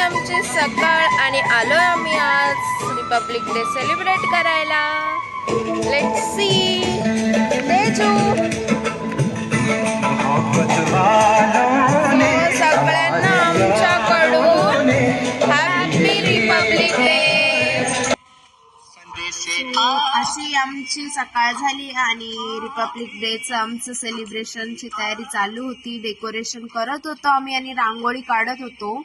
आमची सकाळ आणि आलोय आम्ही आज रिपब्लिक डे सेलिब्रेट करायला. Let's see Teju. सगळ्यांना आमच्याकडून हॅपी रिपब्लिक डे. अशी आमची सकाळ झाली आणि रिपब्लिक डेचं आमचं सेलिब्रेशनची तयारी चालू होती. डेकोरेशन करत होतो आम्ही आणि रांगोळी काढत होतो.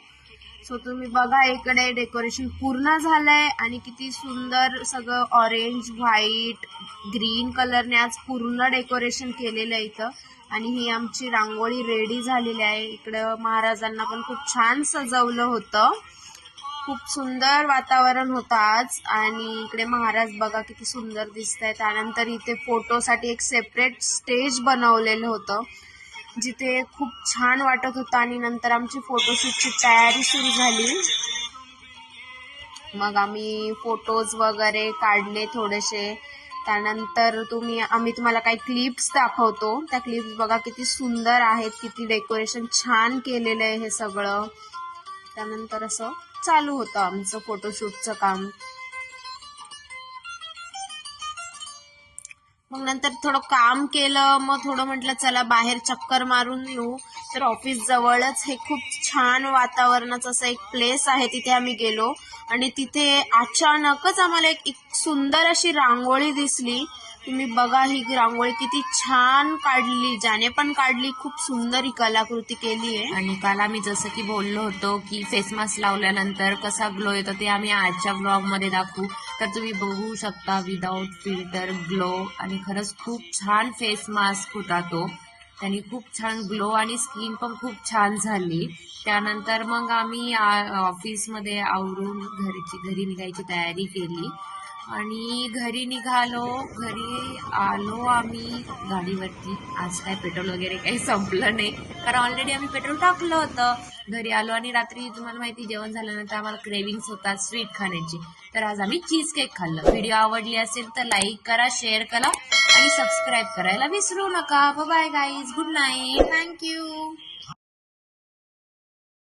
सो तुम्ही बघा इकडे डेकोरेशन पूर्ण झालंय आणि किती सुंदर सगळं ऑरेंज व्हाईट ग्रीन कलरने आज पूर्ण डेकोरेशन केलेलं आहे इथं. आणि ही आमची रांगोळी रेडी झालेली आहे. इकडं महाराजांना पण खूप छान सजवलं होतं. खूप सुंदर वातावरण होतं आज. आणि इकडे महाराज बघा किती सुंदर दिसत आहेत. त्यानंतर इथे फोटोसाठी एक सेपरेट स्टेज बनवलेलं होतं जिथे खूप छान वाटत होतं. आणि नंतर आमची फोटोशूटची तयारी सुरू झाली. मग आम्ही फोटोज वगैरे काढले थोडेसे. त्यानंतर आम्ही तुम्हाला काही क्लिप्स दाखवतो. त्या क्लिप्स बघा किती सुंदर आहेत, किती डेकोरेशन छान केलेलं आहे हे सगळं. त्यानंतर असं चालू होतं आमचं फोटोशूटचं काम. मग नंतर थोडं काम केलं. मग थोडं म्हटलं चला बाहेर चक्कर मारून येऊ. तर ऑफिस जवळच हे खूप छान वातावरणाचं असं एक प्लेस आहे, तिथे आम्ही गेलो. आणि तिथे अचानकच आम्हाला एक सुंदर अशी रांगोळी दिसली. तुम्ही बघा ही रांगोळी किती छान काढली, ज्याने पण काढली खूप सुंदर ही कलाकृती केली आहे. आणि काल आम्ही जसं की बोललो होतो की फेस मास्क लावल्यानंतर कसा ग्लो येतो ते आम्ही आजच्या ब्लॉग मध्ये दाखवू. तर तुम्ही बघू शकता विदाउट फिल्टर ग्लो. आणि खरंच खूप छान फेस मास्क होता तो. त्यांनी खूप छान ग्लो आणि स्किन पण खूप छान झाली. त्यानंतर मग आम्ही ऑफिसमध्ये आवरून घरी निघायची तयारी केली आणि घरी निघालो. घरी आलो आम्ही गाडीवरती. आज काय पेट्रोल वगैरे काही संपलं नाही, कारण ऑलरेडी आम्ही पेट्रोल टाकलं होतं. घरी आलो आणि रात्री तुम्हाला माहिती जेवण झाल्यानंतर आम्हाला क्रेविंग्स होतात स्वीट खाण्याची. तर आज आम्ही चीज केक खाल्लं. व्हिडिओ आवडली असेल तर लाईक करा, शेअर करा आणि सबस्क्राईब करायला विसरू नका. Bye guys, good night, thank you.